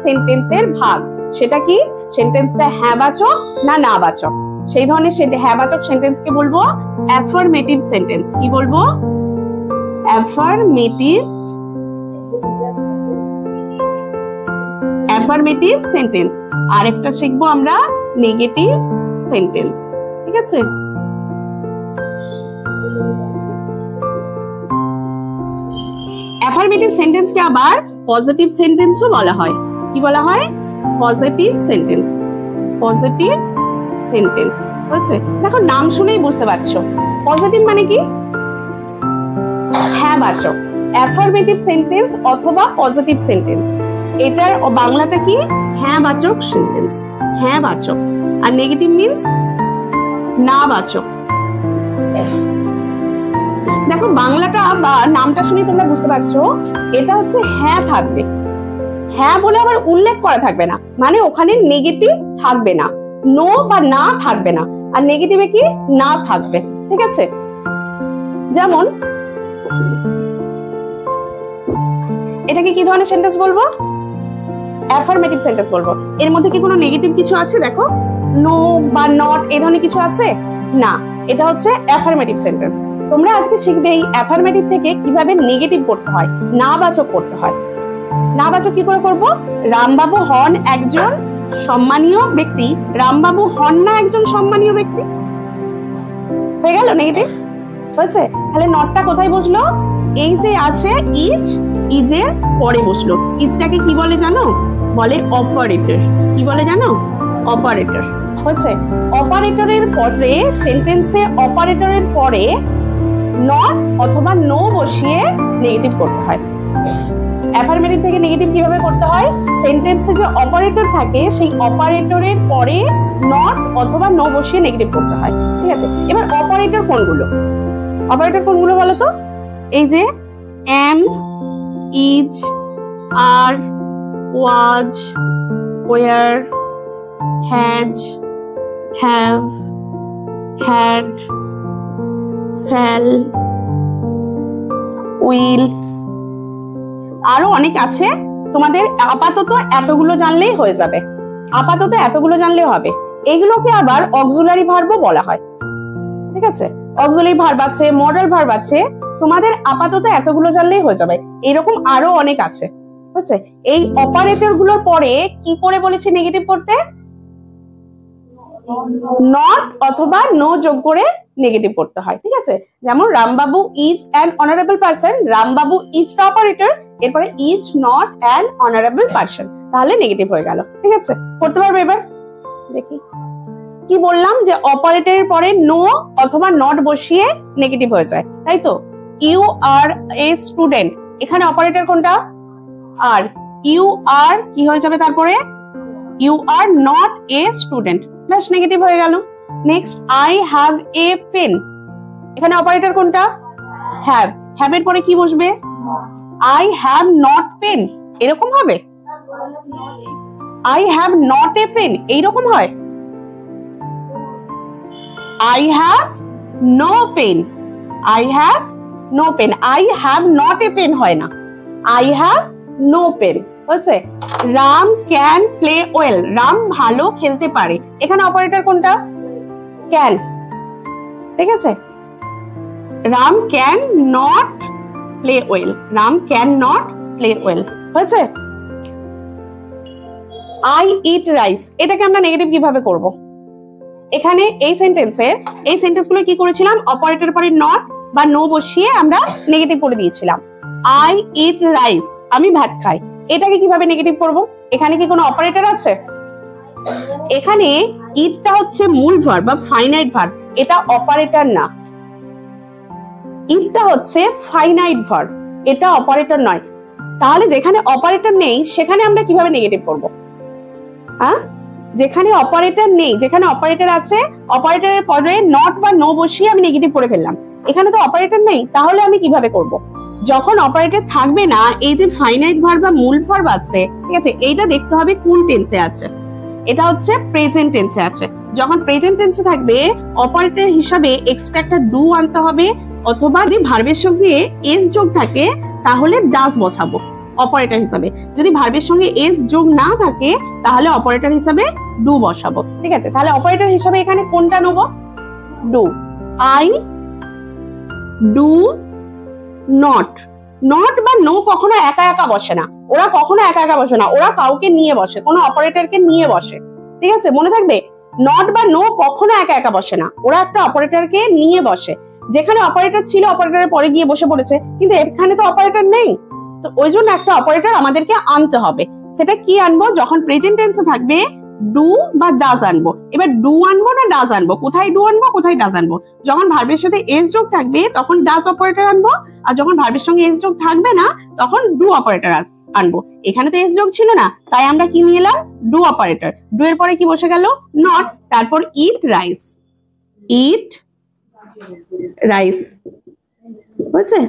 সেন্টেন্সের ভাগ। সেটা কি? সেন্টেন্সটা হ্যাঁ বাচক না না বাচক। সেই ধরনের হ্যাঁ বাচক সেন্টেন্সকে বলবো অ্যাফার্মেটিভ সেন্টেন্স। কি বলবো? Affirmative sentence. আরেকটা শিখবো আমরা নেগেটিভ সেন্টেন্স। ঠিক আছে? অ্যাফার্মেটিভ সেন্টেন্সকে আবার পজিটিভ সেন্টেন্সও বলা হয়। কি বলা হয়? Positive sentence. পজিটিভ সেন্টেন্স হচ্ছে, দেখো নাম শুনেই বুঝতে পারছো পজিটিভ মানে কি? হ্যাঁ বাচক। অ্যাফার্মেটিভ সেন্টেন্স অথবা পজিটিভ সেন্টেন্স, এটার বাংলাটা কি? হ্যাঁ বাচক সেন্টেন্স। হ্যাঁ বাচক। আর নেগেটিভ মিন্স না বাচক। দেখো বাংলাটা বা নামটা শুনে তোমরা বুঝতে পারছো, এটা হচ্ছে হ্যাঁ থাকবে, হ্যাঁ বলে আবার উল্লেখ করা থাকবে না, মানে ওখানে নেগেটিভ থাকবে না, নো বা না থাকবে না, আর নেগেটিভে কি? না থাকবে। ঠিক আছে? যেমন এটাকে কি ধরনের সেন্টেন্স বলবো? অ্যাফার্মেটিভ সেন্টেন্স বলবো। এর মধ্যে কি কোনো নেগেটিভ কিছু আছে? দেখো নো বা নট এই ধরনের কিছু আছে না, এটা হচ্ছে অ্যাফার্মেটিভ সেন্টেন্স। তোমরা আজকে শিখবে এই অ্যাফার্মেটিভ থেকে কিভাবে নেগেটিভ করতে হয়, না বাচক করতে হয়। না বাচক কি করে করব? রামবাবু হন একজন সম্মানীয় ব্যক্তি, রামবাবু হন না একজন সম্মানীয় ব্যক্তি। হয়ে গেল নেগেটিভ। হয়েছে? তাহলে নটটা কোথায় বসলো? এই যে আছে ইজ, ইজের পরে বসলো। ইজটাকে কি বলে জানো? বলে অপারেটর। কি বলে জানো? অপারেটর। হচ্ছে অপারেটরের পরে সেন্টেন্সে অপারেটরের পরে নট অথবা নো বসিয়ে নেগেটিভ করতে হয়। অ্যাফার্মেটিভ থেকে নেগেটিভ কিভাবে করতে হয়? সেন্টেন্সে যে অপারেটর থাকে সেই অপারেটরের পরে নট অথবা নো বসিয়ে নেগেটিভ করতে হয়। ঠিক আছে? এবার অপারেটর কোনগুলো? অপারেটর কোনগুলো বলো তো? এই যে am, is, are, was, were, has, have, had, shall, will, আরো অনেক আছে। তোমাদের আপাতত এতগুলো জানলেই হয়ে যাবে, আপাতত এতগুলো জানলেই হবে। এগুলোকে আবার অক্সিলারি ভার্বও বলা হয়। ঠিক আছে? অক্সিলারি ভার্ব আছে, মডাল ভার্ব আছে, তোমাদের আপাতত এতগুলো জানলেই হয়ে যাবে। এরকম আরো অনেক আছে। বুঝছে? এই অপারেটর গুলোর পরে কি করে বলেছি নেগেটিভ করতে? নট অথবা নো যোগ করে নেগেটিভ করতে হয়। ঠিক আছে? যেমন Rambabu is an honourable person, Rambabu is the operator, এরপরে is not an honourable person, তাহলে নেগেটিভ হয়ে গেল। ঠিক আছে? করতে পারবে? এবার দেখি কি বললাম, যে অপারেটরের পরে নো অথবা নট বসিয়ে নেগেটিভ হয়ে যায়, তাই তো? ইউ আর এ স্টুডেন্ট, এখানে অপারেটর কোনটা? আর। ইউ আর কি হয়ে যাবে তারপরে? You are not a student, ব্যাস নেগেটিভ হয়ে গেল। Next, I have a pen, এখানে অপারেটর কোনটা? হ্যাভ। হ্যাভ এর পরে কি বসবে? আই হ্যাভ নট পেন, এরকম হবে? I have not a pen এইরকম হয়? I have no pen, I have no pen, I have not a pen হয় না, I have no pen। হচ্ছে Ram can play well, Ram ভালো খেলতে পারে, এখানে অপারেটর কোনটা? ক্যান। ঠিক আছে? Ram can not play well, Ram can not play well. হয়েছে? I eat rice, এটাকে আমরা নেগেটিভ কিভাবে করব? এখানে এই সেন্টেন্সগুলো কি করেছিলাম? অপারেটর পরে নট বা নো বসিয়ে আমরা নেগেটিভ করে দিয়েছিলাম। আই ইট রাইস, আমি ভাত খাই, এটাকে কিভাবে নেগেটিভ করব? এখানে কি কোনো অপারেটর আছে? এখানে ইটটা হচ্ছে মূল ভার্ব বা ফাইনাইট ভার্ব, এটা অপারেটর না। ইটটা হচ্ছে ফাইনাইট ভার্ব, এটা অপারেটর নয়। তাহলে যেখানে অপারেটর নেই সেখানে আমরা কিভাবে নেগেটিভ করব? হ্যাঁ, যেখানে অপারেটর নেই, যেখানে অপারেটর আছে অপারেটরের পরে নট বা নো বসিয়ে আমি নেগেটিভ করে ফেললাম। এখানে তো অপারেটর নেই, তাহলে আমি কিভাবে করব? যখন অপারেটর থাকবে না, এই যে ফাইনাইট ভার্ব বা মূল ভার্ব আছে, ঠিক আছে, এইটা দেখতে হবে কোন টেন্সে আছে। এটা হচ্ছে প্রেজেন্ট টেন্সে আছে। যখন প্রেজেন্ট টেন্সে থাকবে অপারেটর হিসাবে এক্সট্রা একটা ডু আনতে হবে, অথবা যদি ভার্বের সঙ্গে এস যোগ থাকে তাহলে ডাজ বসাবো। অপারেটর হিসাবে। যদি ভার্বের সঙ্গে এস যোগ না থাকে তাহলে অপারেটর হিসাবে ডু বসাবো। ঠিক আছে, তাহলে অপারেটর হিসাবে এখানে কোনটা নেব? Do. I do not. Not বা নো কখনো একা একা বসে না, ওরা কখনো একা একা বসে না, ওরা কাউকে নিয়ে বসে, কোনো অপারেটরকে নিয়ে বসে। ঠিক আছে, মনে থাকবে, নট বা নো কখনো একা একা বসে না, ওরা একটা অপারেটরকে নিয়ে বসে। যেখানে অপারেটর ছিল অপারেটরের পরে গিয়ে বসে পড়েছে, কিন্তু এখানে তো অপারেটর নেই, তো ওই জন্য একটা অপারেটর আমাদেরকে আনতে হবে। সেটা কি আনবো? যখন প্রেজেন্ট টেন্সে থাকবে ডু বা ডাজ আনবো। এবার ডু আনবো না ডাজ আনবো? কোথায় ডু আনবো, কোথায় ডাজ আনবো? যখন ভার্বের সাথে এস যোগ থাকবে তখন ডাজ অপারেটর আনবো, আর যখন ভার্বের সঙ্গে এস যোগ থাকবে না তখন ডু অপারেটর আনবো। এখানে তো এস যোগ ছিল না, তাই আমরা কি নিয়ে এলাম? Do operator. ডু এর পরে কি বসে গেল? নট। তারপর ইট রাইস, ইট রাইস, বুঝছে?